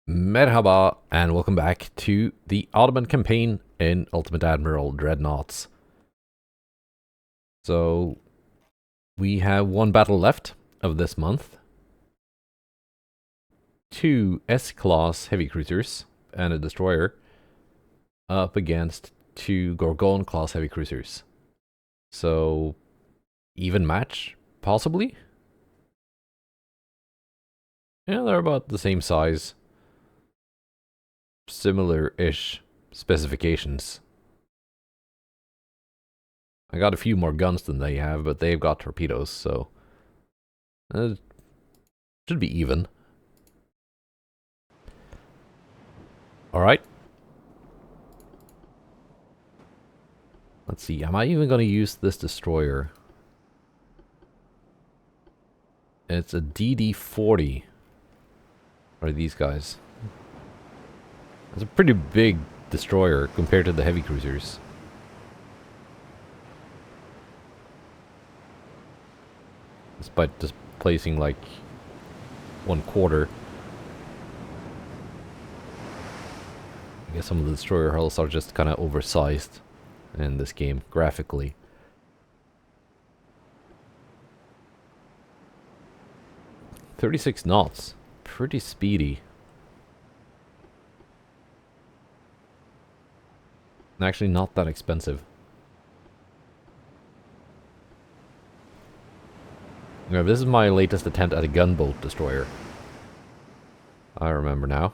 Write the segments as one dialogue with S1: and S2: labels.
S1: Merhaba, and welcome back to the Ottoman campaign in Ultimate Admiral Dreadnoughts. So, we have one battle left of this month. 2 S-class heavy cruisers and a destroyer up against 2 Gorgon-class heavy cruisers. So, even match, possibly? Yeah, they're about the same size. Similar-ish specifications. I got a few more guns than they have, but they've got torpedoes, so should be even. Alright. Let's see, am I even going to use this destroyer? It's a DD-40. What are these guys? It's a pretty big destroyer compared to the heavy cruisers. Despite just placing like 1/4. I guess some of the destroyer hulls are just kind of oversized in this game, graphically. "36 knots. Pretty speedy. And actually not that expensive. Now, this is my latest attempt at a gunboat destroyer. I remember now.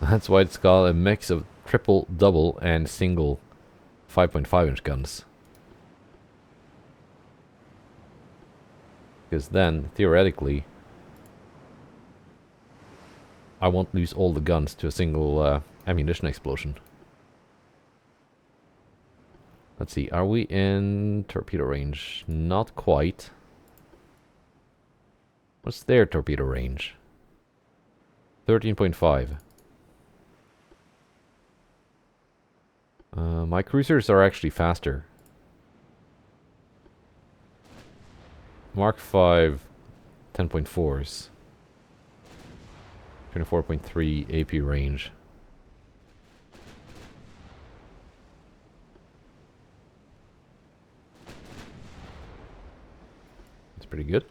S1: That's why it's got a mix of triple, double, and single 5.5-inch guns. Because then, theoretically, I won't lose all the guns to a single ammunition explosion. Let's see, are we in torpedo range? Not quite. What's their torpedo range? 13.5. My cruisers are actually faster. Mark 5 10.4s. 24.3 AP range. That's pretty good.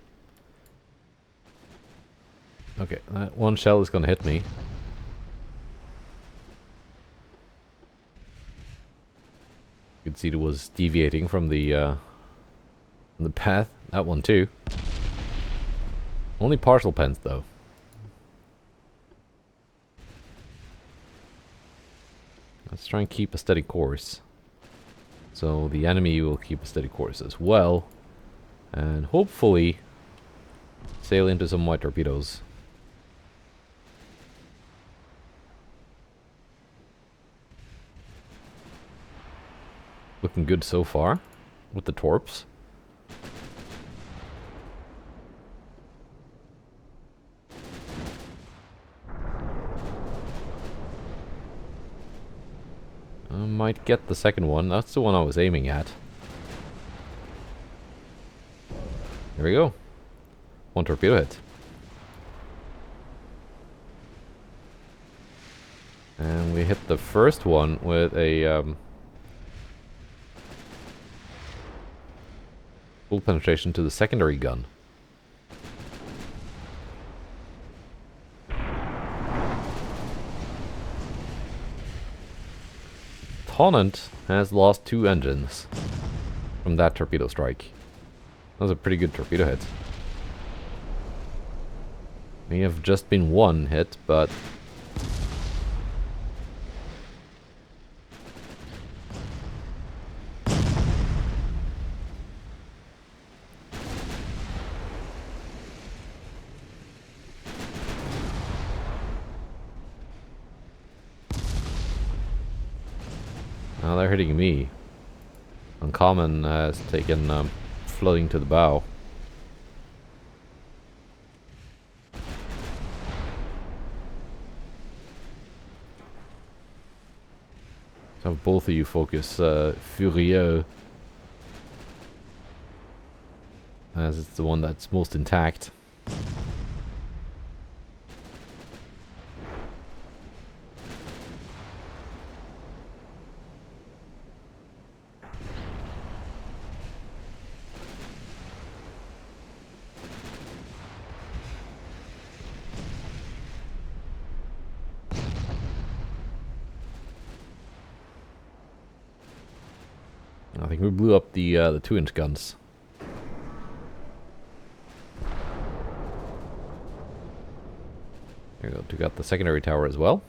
S1: Okay, that one shell is gonna hit me. You could see it was deviating from the path. That one too. Only partial pens though. Let's try and keep a steady course. So the enemy will keep a steady course as well. And hopefully sail into some white torpedoes. Looking good so far with the torps. I might get the second one. That's the one I was aiming at. Here we go. One torpedo hit. And we hit the first one with a full penetration to the secondary gun. Tonnant has lost 2 engines from that torpedo strike. That was a pretty good torpedo hit. May have just been 1 hit, but now they're hitting me. Uncommon has taken flooding to the bow. Have both of you focus Furieux. as it's the one that's most intact. I think we blew up the 2-inch guns. There we go. Took out the secondary tower as well.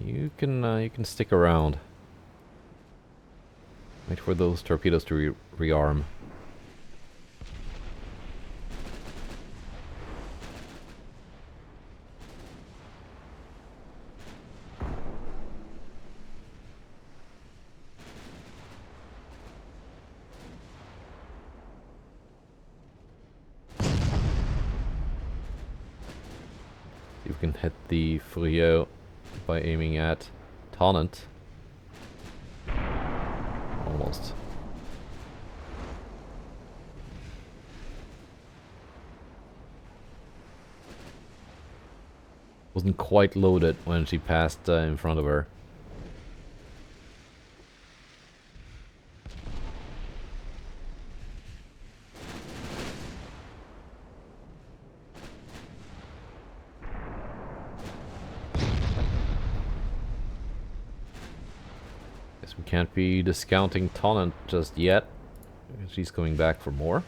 S1: You can stick around. Wait for those torpedoes to rearm. You can hit the Frio by aiming at Tonnant. Almost. Wasn't quite loaded when she passed in front of her. Guess we can't be discounting Tonnant just yet. She's coming back for more.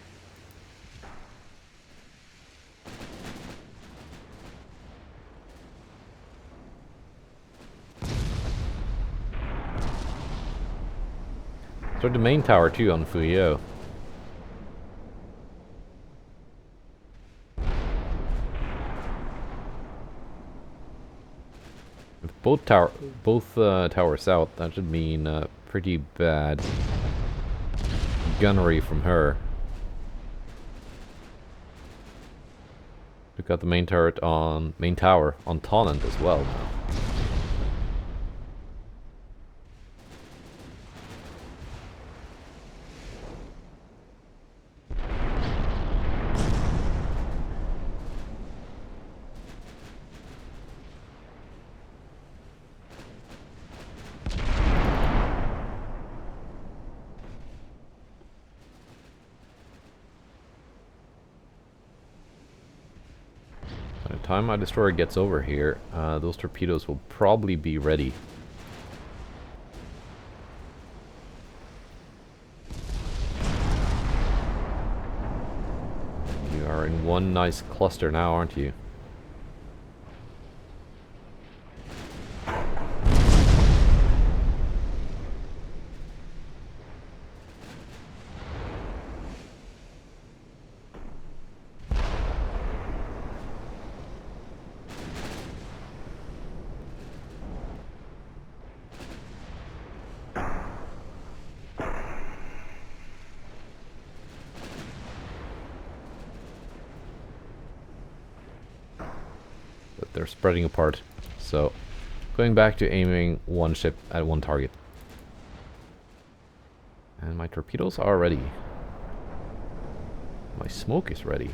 S1: So the main tower too on Fuyeo. With both towers out, that should mean pretty bad gunnery from her. We've got the main tower on Tonnant as well. By the time my destroyer gets over here, those torpedoes will probably be ready. You are in one nice cluster now, aren't you? They're spreading apart, so going back to aiming one ship at one target. And my torpedoes are ready. My smoke is ready.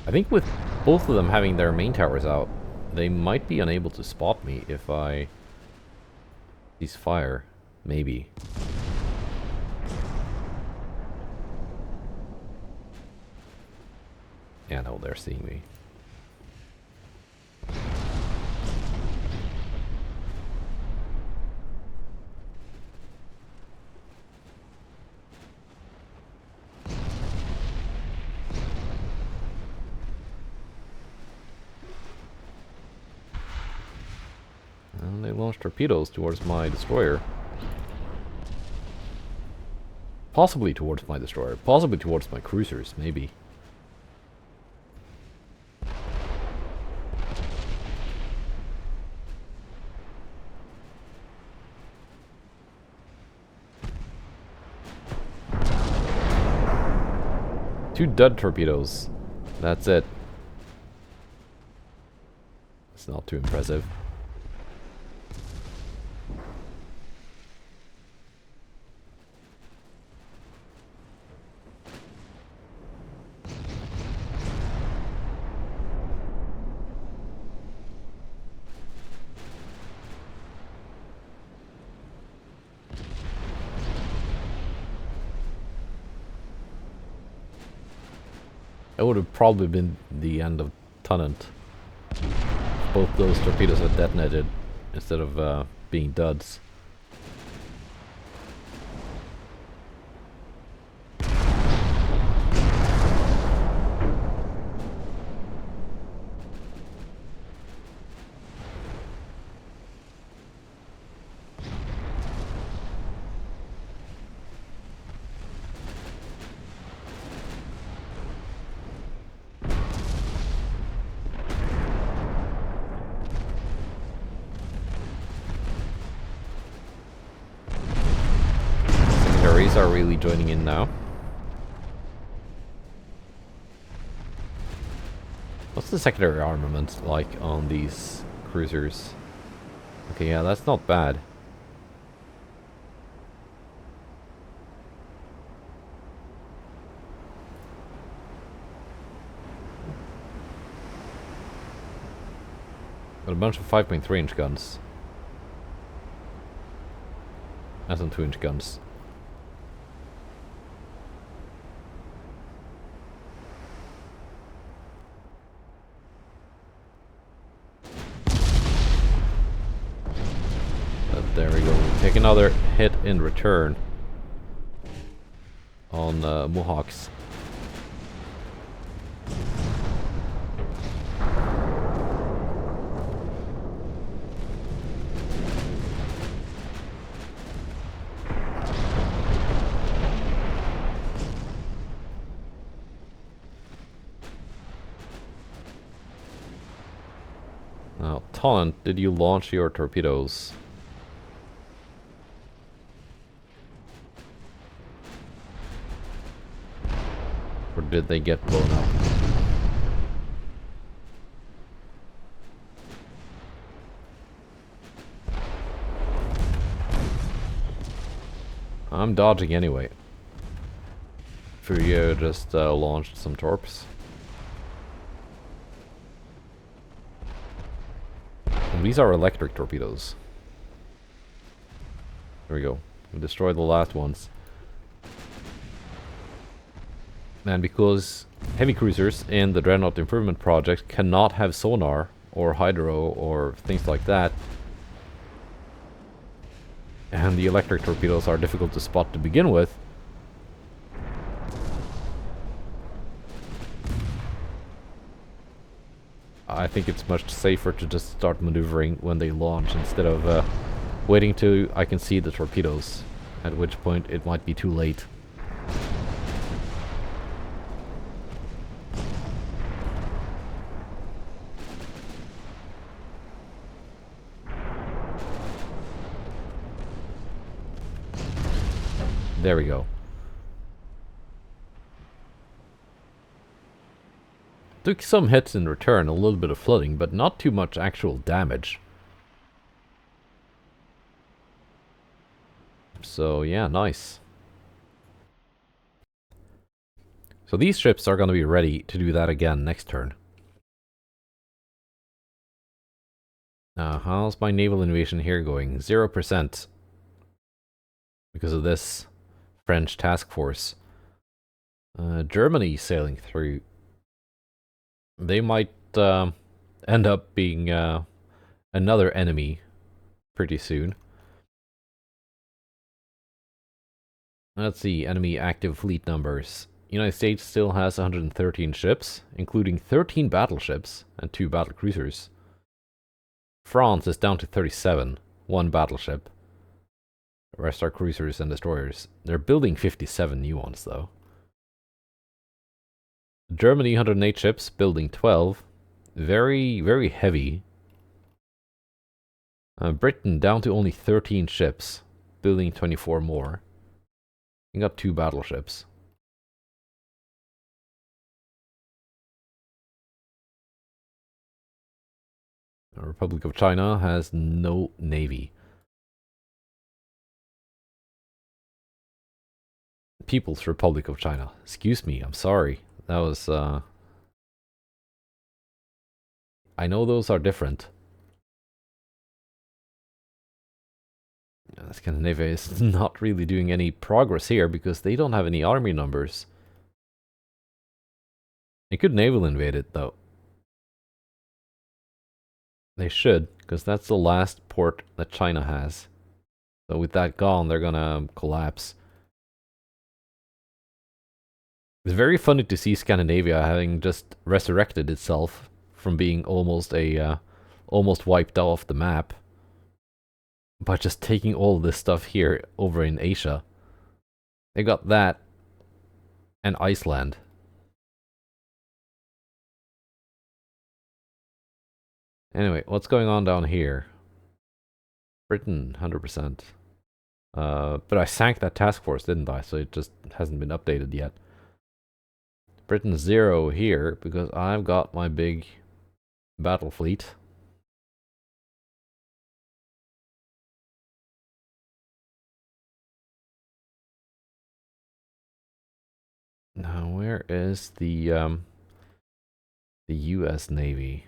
S1: I think with both of them having their main towers out, they might be unable to spot me if I cease fire. Maybe. Yeah, no, they're seeing me. And they launched torpedoes towards my destroyer. Possibly towards my destroyer. Possibly towards my cruisers, maybe. 2 dud torpedoes. That's it. It's not too impressive. It would have probably been the end of Tonnant. Both those torpedoes had detonated instead of being duds. Are really joining in now. What's the secondary armament like on these cruisers? Okay, yeah, that's not bad. Got a bunch of 5.3 inch guns. And some 2 inch guns. There we go. Take another hit in return on Mohawks. Now, Tonnant, did you launch your torpedoes? Or did they get blown up? I'm dodging anyway. Furia just launched some torps. And these are electric torpedoes. There we go. We destroyed the last ones. And because heavy cruisers in the Dreadnought Improvement Project cannot have sonar or hydro or things like that, and the electric torpedoes are difficult to spot to begin with, I think it's much safer to just start maneuvering when they launch instead of waiting till I can see the torpedoes, at which point it might be too late. There we go. Took some hits in return, a little bit of flooding, but not too much actual damage. So yeah, nice. So these ships are going to be ready to do that again next turn. How's my naval invasion here going? 0%. Because of this French task force. Germany sailing through. They might end up being another enemy pretty soon. Let's see, enemy active fleet numbers. United States still has 113 ships, including 13 battleships and 2 battle cruisers. France is down to 37, 1 battleship. The rest are cruisers and destroyers. They're building 57 new ones, though. Germany, 108 ships, building 12. Very, very heavy. Britain, down to only 13 ships, building 24 more. You got 2 battleships. The Republic of China has no navy. People's Republic of China. Excuse me, I'm sorry. That was, I know those are different. Scandinavia is not really doing any progress here because they don't have any army numbers. They could naval invade it though. They should, because that's the last port that China has. So with that gone, they're gonna collapse. It's very funny to see Scandinavia having just resurrected itself from being almost almost wiped off the map by just taking all this stuff here over in Asia. They got that and Iceland. Anyway, what's going on down here? Britain, 100%. But I sank that task force, didn't I? So it just hasn't been updated yet. Britain 0 here because I've got my big battle fleet. Now, where is the U.S. Navy?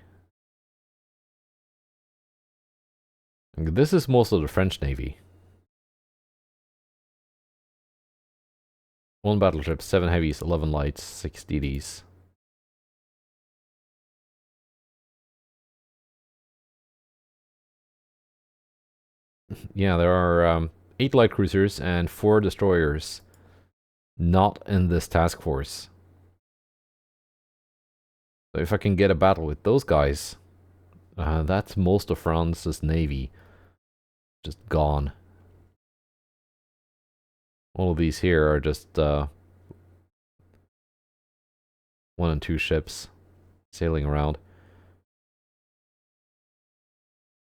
S1: This is most of the French Navy. 1 battleship, 7 heavies, 11 lights, 6 DDs. Yeah, there are 8 light cruisers and 4 destroyers not in this task force. So if I can get a battle with those guys, that's most of France's navy just gone. All of these here are just 1 and 2 ships sailing around.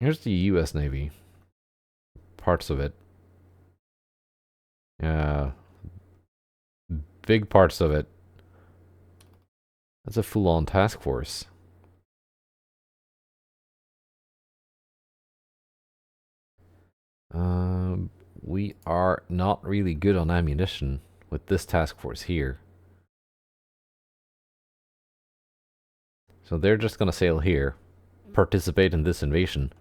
S1: Here's the U.S. Navy. Parts of it. Big parts of it. That's a full-on task force. We are not really good on ammunition with this task force here. So they're just gonna sail here, participate in this invasion,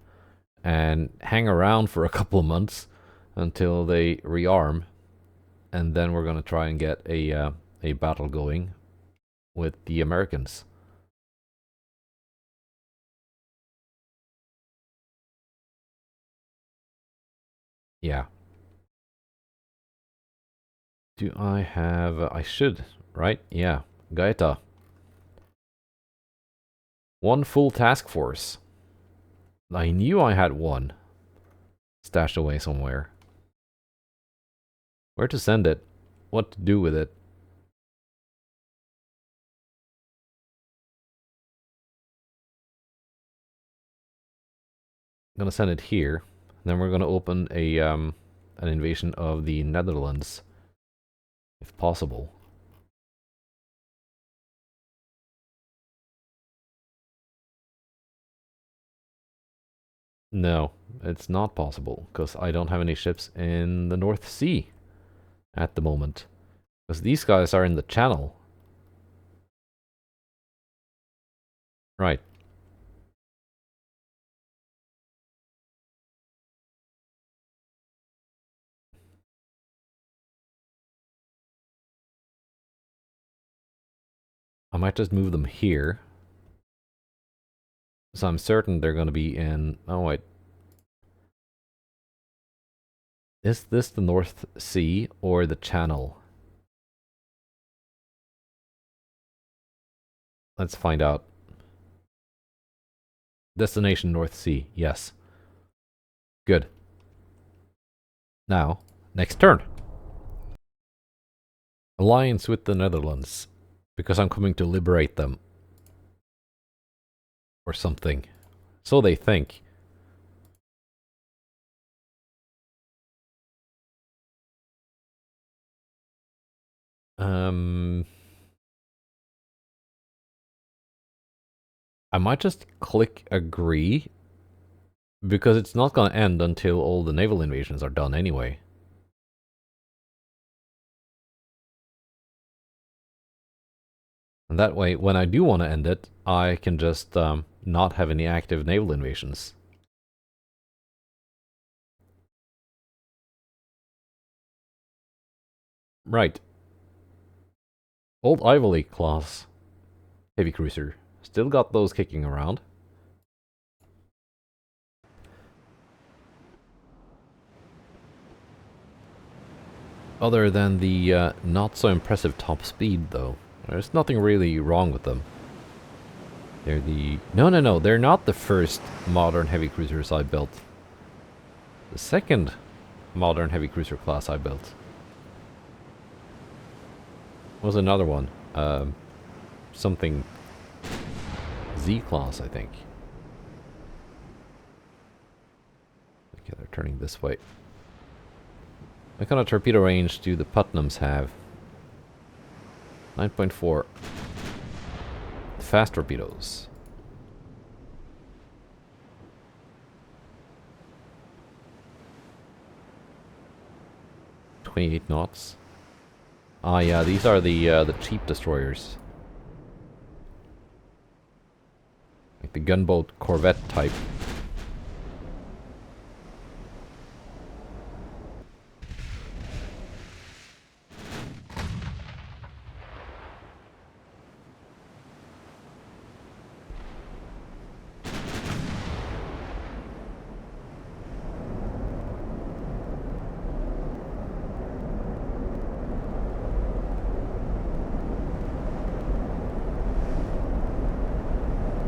S1: and hang around for a couple of months until they rearm, and then we're gonna try and get a battle going with the Americans. Yeah. Do I have... I should, right? Yeah. Gaeta. 1 full task force. I knew I had 1 stashed away somewhere. Where to send it? What to do with it? I'm gonna send it here. Then we're gonna open a an invasion of the Netherlands, if possible. No, it's not possible, because I don't have any ships in the North Sea at the moment. Because these guys are in the Channel. Right. I might just move them here. So I'm certain they're going to be in... Oh, wait. Is this the North Sea or the Channel? Let's find out. Destination North Sea. Yes. Good. Now, next turn. Alliance with the Netherlands. Because I'm coming to liberate them. Or something. So they think. I might just click agree Because it's not gonna end until all the naval invasions are done anyway. And that way, when I do want to end it, I can just not have any active naval invasions. Right. Old Ivory class heavy cruiser. Still got those kicking around. Other than the not so impressive top speed, though. There's nothing really wrong with them. They're the... No, they're not the first modern heavy cruisers I built. The second modern heavy cruiser class I built was another one. Something Z class, I think. Okay, they're turning this way. What kind of torpedo range do the Putnams have? 9.4. Fast torpedoes. .28 knots. Ah, yeah, these are the cheap destroyers, like the gunboat corvette type.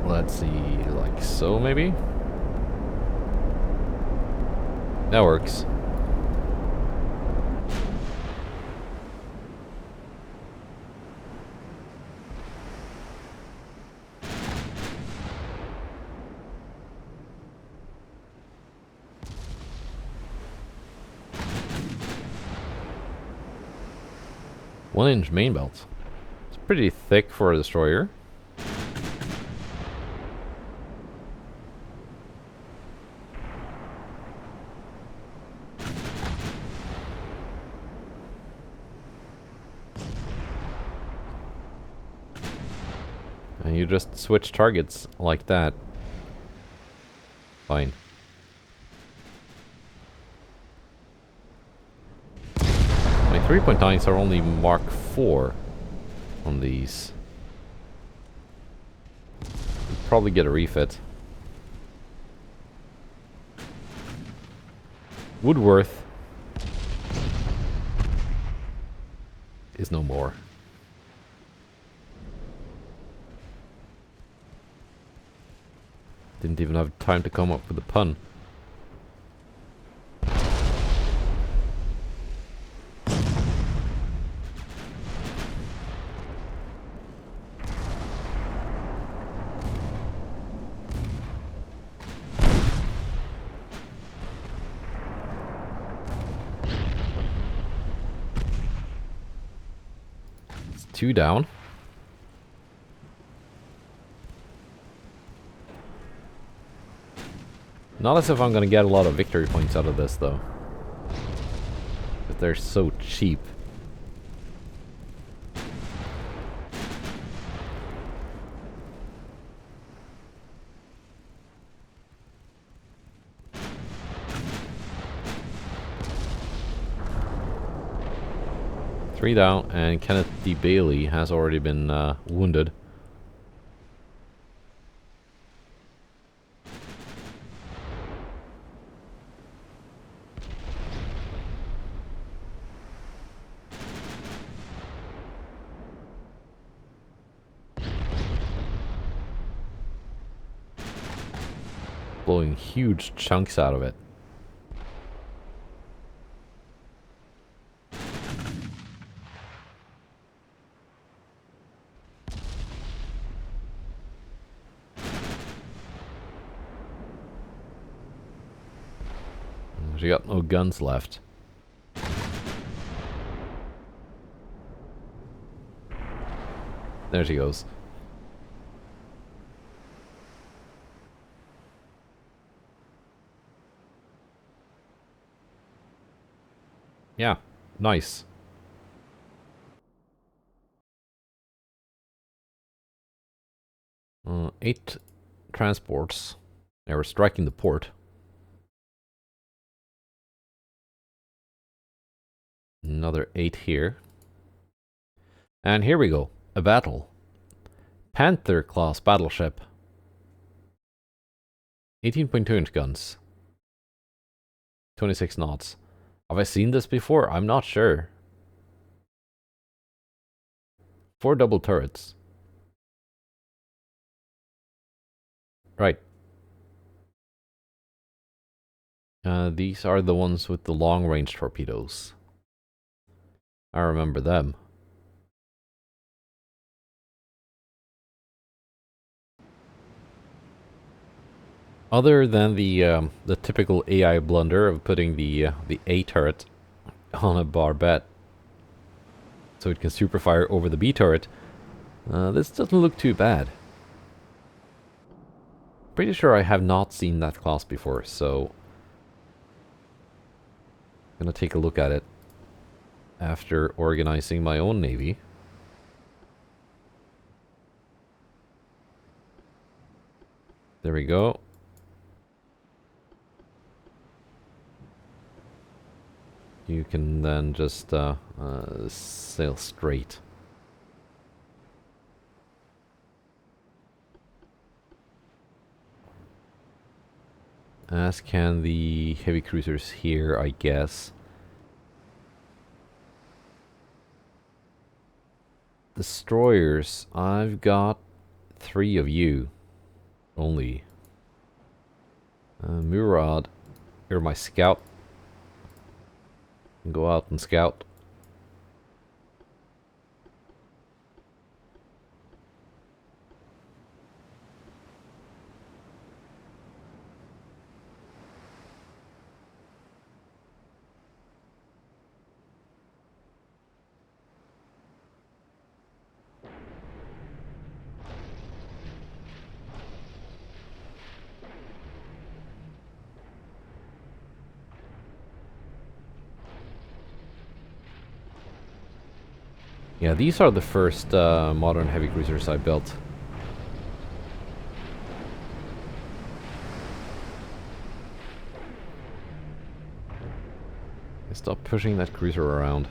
S1: Let's see, like so maybe? That works. One-inch main belt. It's pretty thick for a destroyer. And you just switch targets like that. Fine. My 3.9s are only Mark IV on these. We'll probably get a refit. Woodworth is no more. Didn't even have time to come up with a pun. It's 2 down. Not as if I'm gonna get a lot of victory points out of this, though. But they're so cheap. Three down, and Kenneth D. Bailey has already been wounded. Blowing huge chunks out of it. She got no guns left. There she goes. Yeah, nice. Eight transports. They were striking the port. Another 8 here. And here we go. A battle. Panther class battleship. 18.2-inch guns. 26 knots. Have I seen this before? I'm not sure. 4 double turrets. Right. These are the ones with the long-range torpedoes. I remember them. Other than the typical AI blunder of putting the A turret on a barbette so it can superfire over the B turret, this doesn't look too bad. Pretty sure I have not seen that class before, so I'm gonna take a look at it after organizing my own navy. There we go. You can then just sail straight. As can the heavy cruisers here, I guess. Destroyers, I've got 3 of you only. Murad, you're my scout. Go out and scout. Yeah, these are the first modern heavy cruisers I built. Stop pushing that cruiser around.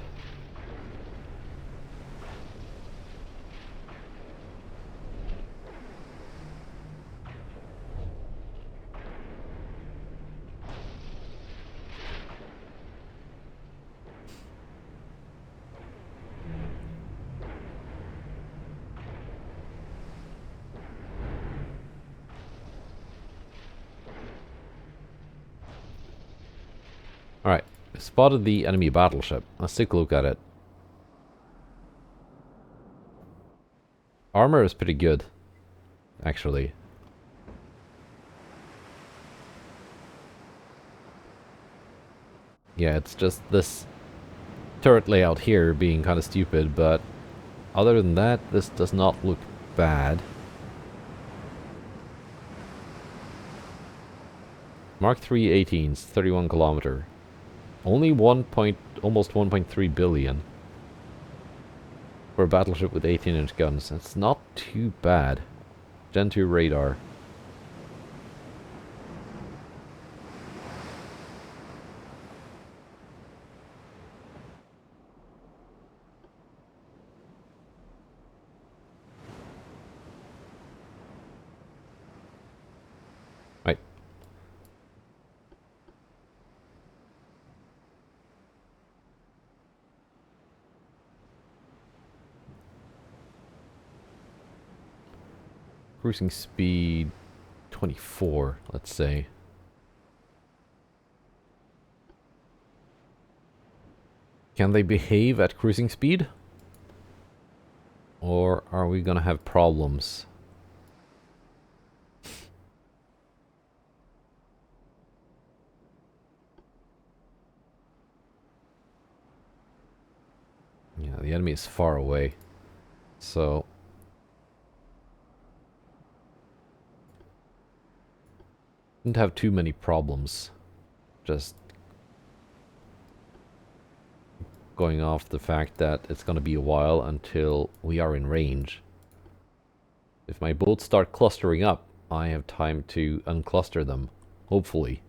S1: Alright, spotted the enemy battleship. Let's take a look at it. Armor is pretty good, actually. Yeah, it's just this turret layout here being kind of stupid, but other than that, this does not look bad. Mark III 18s, 31 kilometer. Only almost 1.3 billion for a battleship with 18-inch guns. That's not too bad. Gen 2 radar. Right. Cruising speed 24, let's say. Can they behave at cruising speed? Or are we gonna have problems? Yeah, the enemy is far away. So didn't have too many problems. Just going off the fact that it's going to be a while until we are in range. If my boats start clustering up, I have time to uncluster them, hopefully.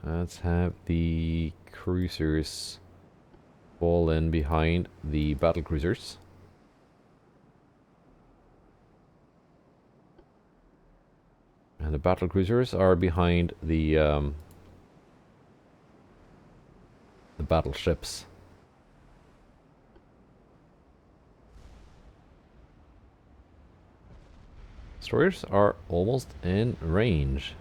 S1: Let's have the cruisers fall in behind the battle cruisers. And the battle cruisers are behind the battleships. Destroyers are almost in range.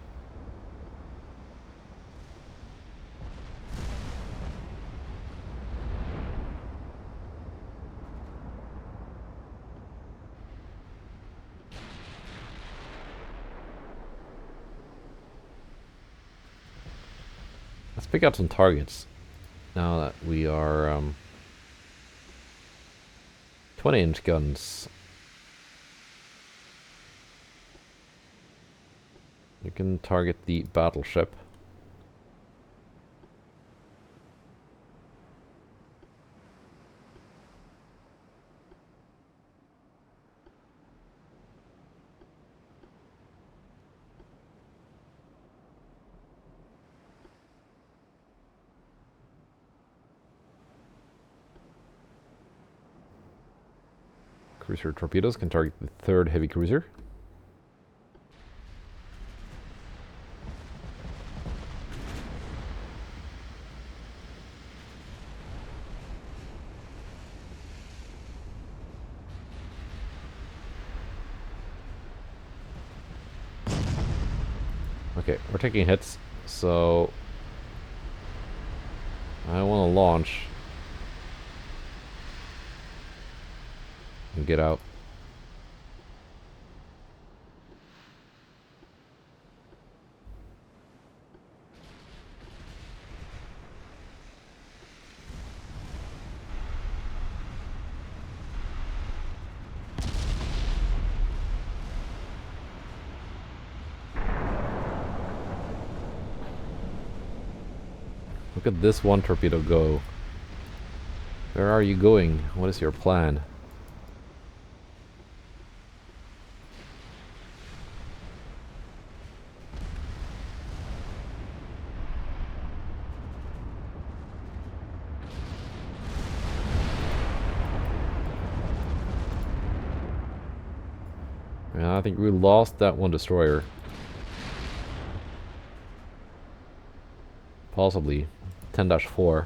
S1: Let's pick out some targets now that we are 20-inch guns. You can target the battleship. Cruiser torpedoes can target the 3rd heavy cruiser. Okay, we're taking hits, so I want to launch and get out. Look at this one torpedo go. Where are you going? What is your plan? Yeah, I think we lost that one destroyer. Possibly 10-4.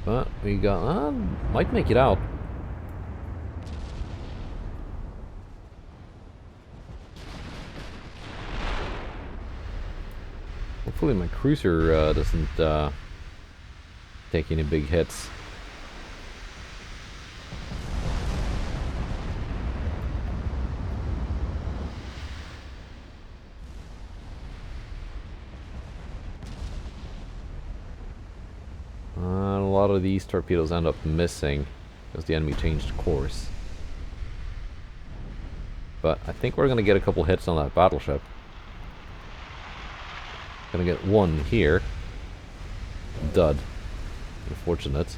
S1: But we got might make it out. Hopefully my cruiser doesn't take any big hits. A lot of these torpedoes end up missing because the enemy changed course. But I think we're going to get a couple hits on that battleship. Gonna get one here. Dud. Unfortunate.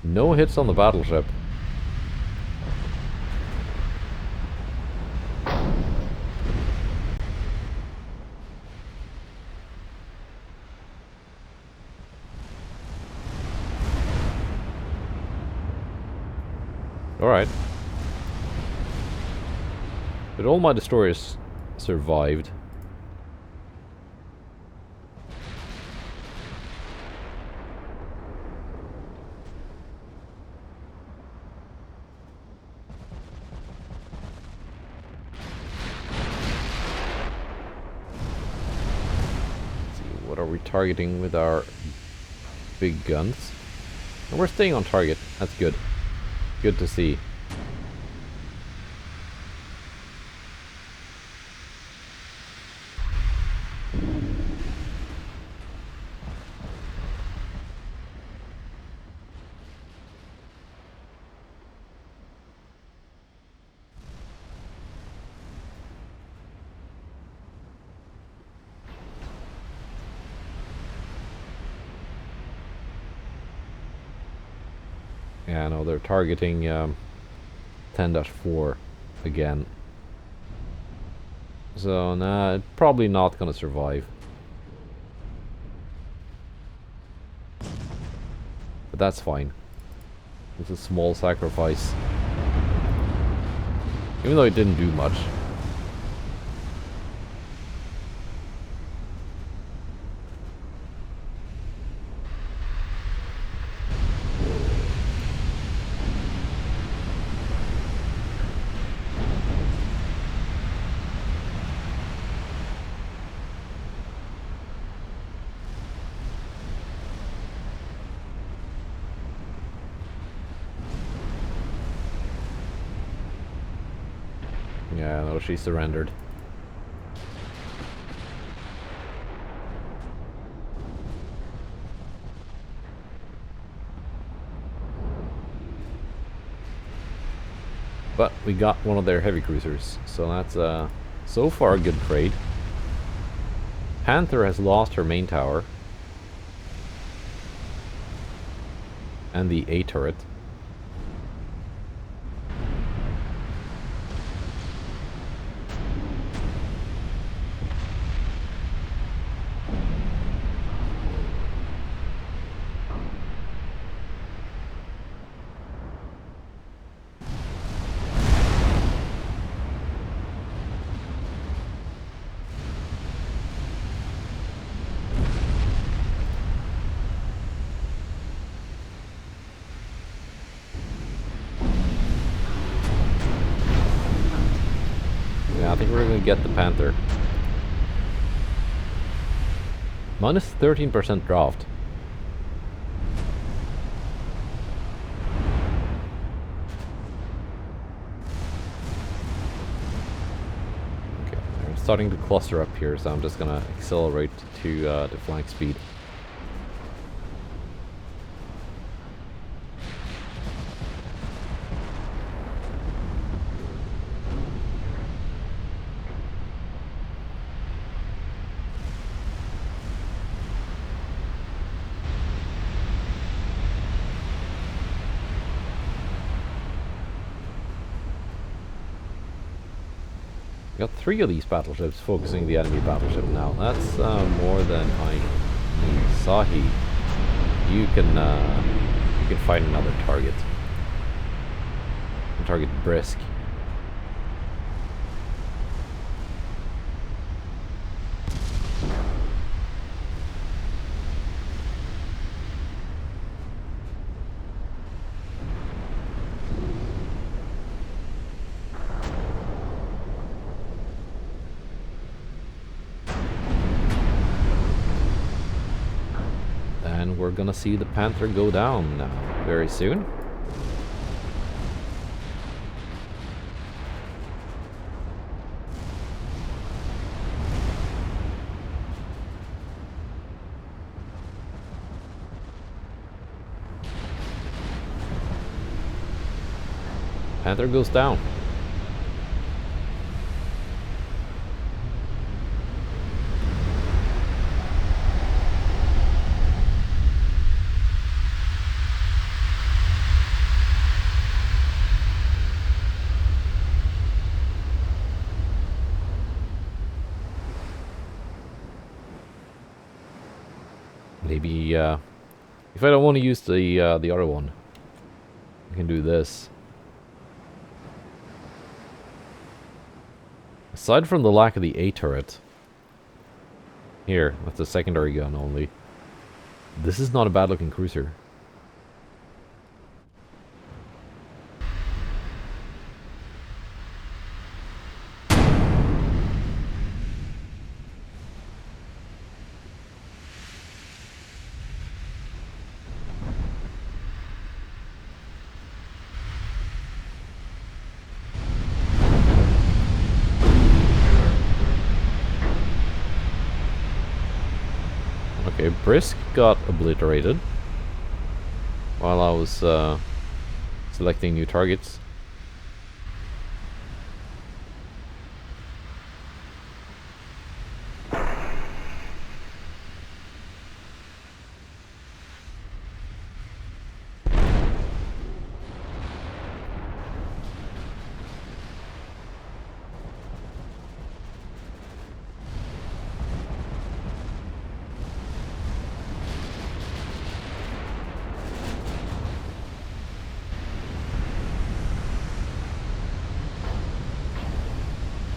S1: No hits on the battleship. Alright. But all my destroyers survived. what are we targeting with our big guns? And we're staying on target. That's good. Good to see. Yeah, no, they're targeting 10-4 again. So, nah, probably not gonna survive. But that's fine. It's a small sacrifice. Even though it didn't do much. Yeah, no, she surrendered. But we got one of their heavy cruisers, so that's so far a good trade. Panther has lost her main tower and the A turret. I think we're gonna get the Panther. Minus 13% draft. Okay, they're starting to cluster up here, so I'm just gonna accelerate to the flank speed. Got 3 of these battleships focusing the enemy battleship now. That's more than I need. Sahi, you can find another target. Target Brisk. And we're gonna see the Panther go down now very soon. Panther goes down. Maybe if I don't want to use the other one, I can do this. Aside from the lack of the A turret, here, that's a secondary gun only. This is not a bad looking cruiser. Frisk got obliterated while I was selecting new targets.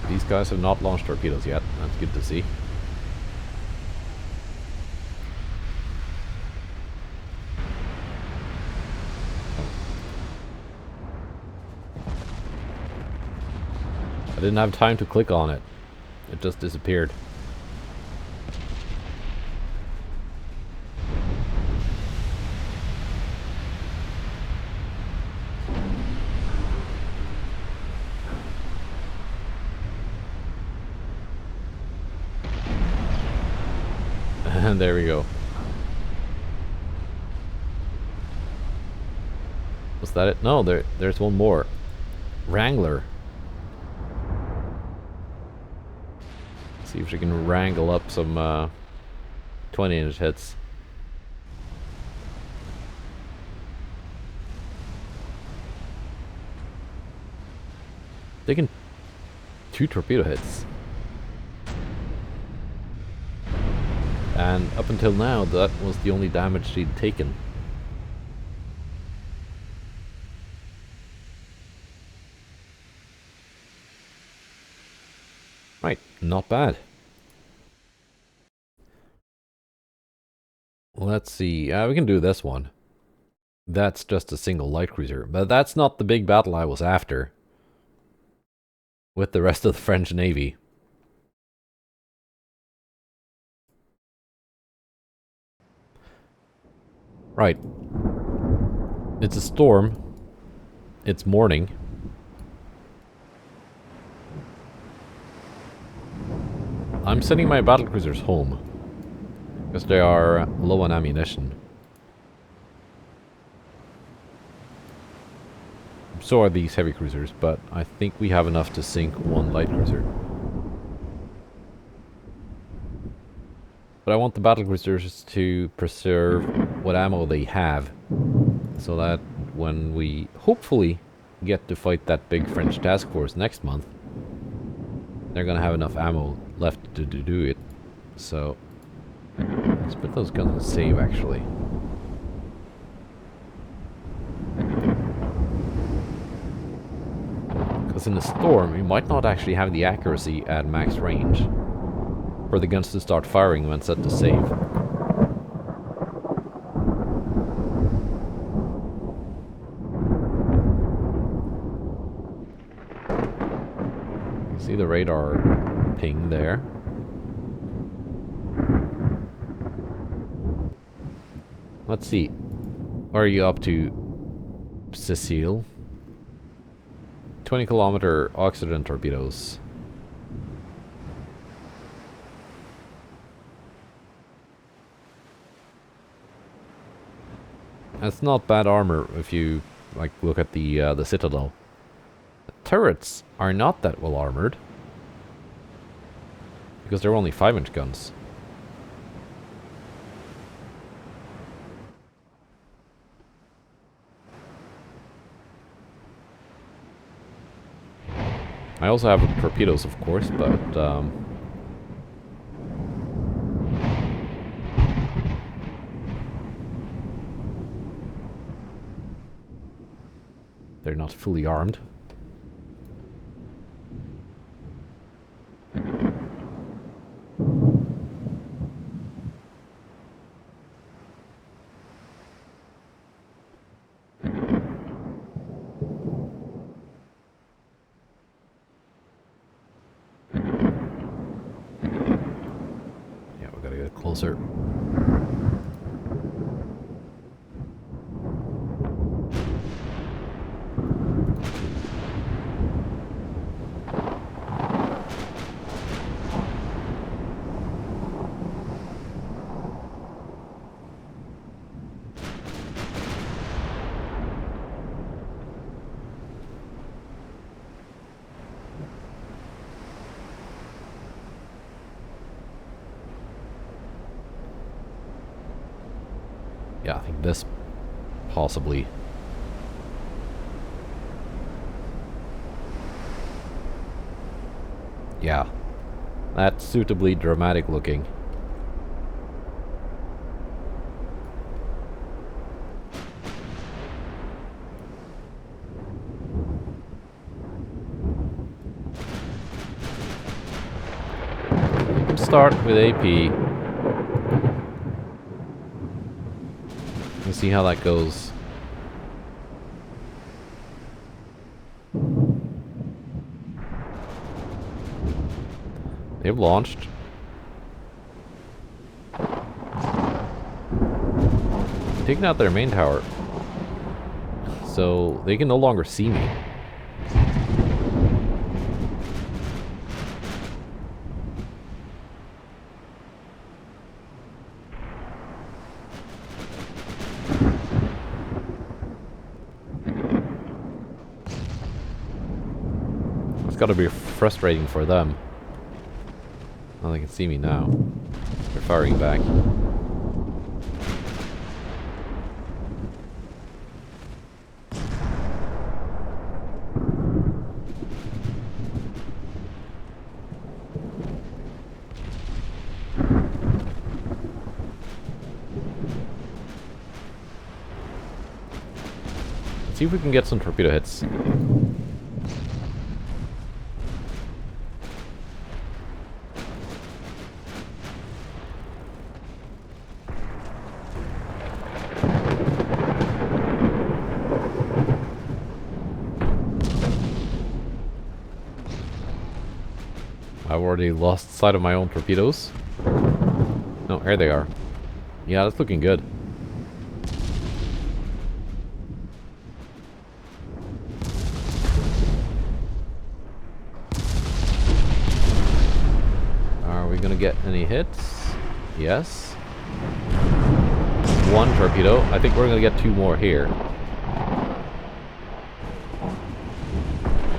S1: These guys have not launched torpedoes yet. That's good to see. I didn't have time to click on it. It just disappeared. And there we go. Was that it? No, there's one more. Wrangler. See if we can wrangle up some 20-inch hits. Taking 2 torpedo hits. And up until now, that was the only damage she'd taken. Right, not bad. Let's see, we can do this one. That's just a single light cruiser, but that's not the big battle I was after with the rest of the French Navy. Right. It's a storm. It's morning. I'm sending my battlecruisers home because they are low on ammunition. So are these heavy cruisers, but I think we have enough to sink one light cruiser. But I want the battlecruisers to preserve what ammo they have, so that when we hopefully get to fight that big French task force next month, they're gonna have enough ammo left to do it. So let's put those guns in save, actually. Because in the storm, we might not actually have the accuracy at max range for the guns to start firing when set to save. You see the radar ping there. Let's see. What are you up to, Cecile? 20-kilometer oxygen torpedoes. That's not bad armor if you like look at the Citadel. The turrets are not that well armored because they're only 5-inch guns. I also have torpedoes, of course, but they're not fully armed. Yeah, we gotta get closer. Yeah, I think this possibly. Yeah, that's suitably dramatic looking. You can start with AP. And see how that goes. They've launched. Taking out their main tower. So they can no longer see me. It's gotta be frustrating for them. Oh, they can see me now. They're firing back. Let's see if we can get some torpedo hits. I've already lost sight of my own torpedoes. No, here they are. Yeah, that's looking good. Are we gonna get any hits? Yes. One torpedo. I think we're gonna get two more here.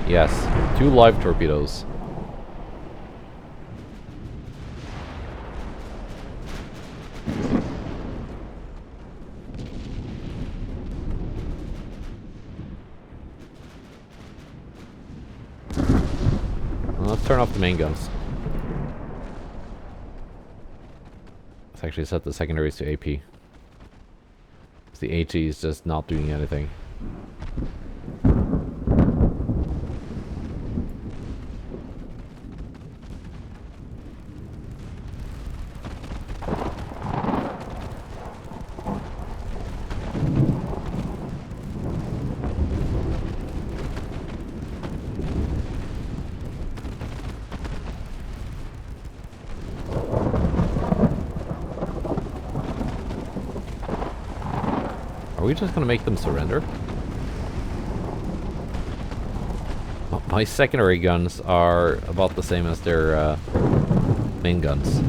S1: Yes, two live torpedoes. Let's turn off the main guns. Let's actually set the secondaries to AP. The HE is just not doing anything. Are we just gonna make them surrender? My secondary guns are about the same as their main guns.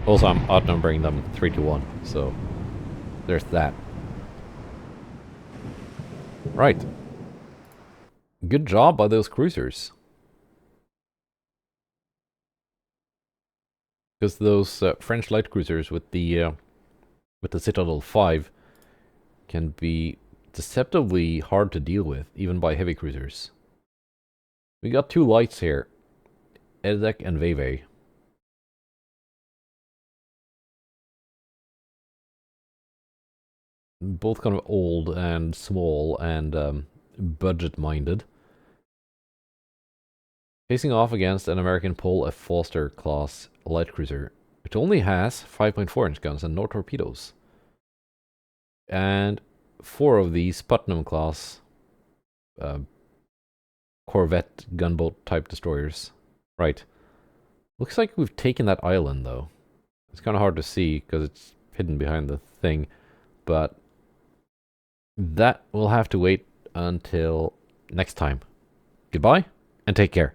S1: Also, I'm outnumbering them 3-1, so there's that. Right. Good job by those cruisers. Because those French light cruisers with the Citadel 5 can be deceptively hard to deal with, even by heavy cruisers. We got two lights here, Edek and Veve. Both kind of old and small and budget-minded. Facing off against an American Paul F. Foster class light cruiser, which only has 5.4-inch guns and no torpedoes. And 4 of these Putnam class Corvette gunboat type destroyers. Right. Looks like we've taken that island though. It's kind of hard to see because it's hidden behind the thing, but that will have to wait until next time. Goodbye and take care.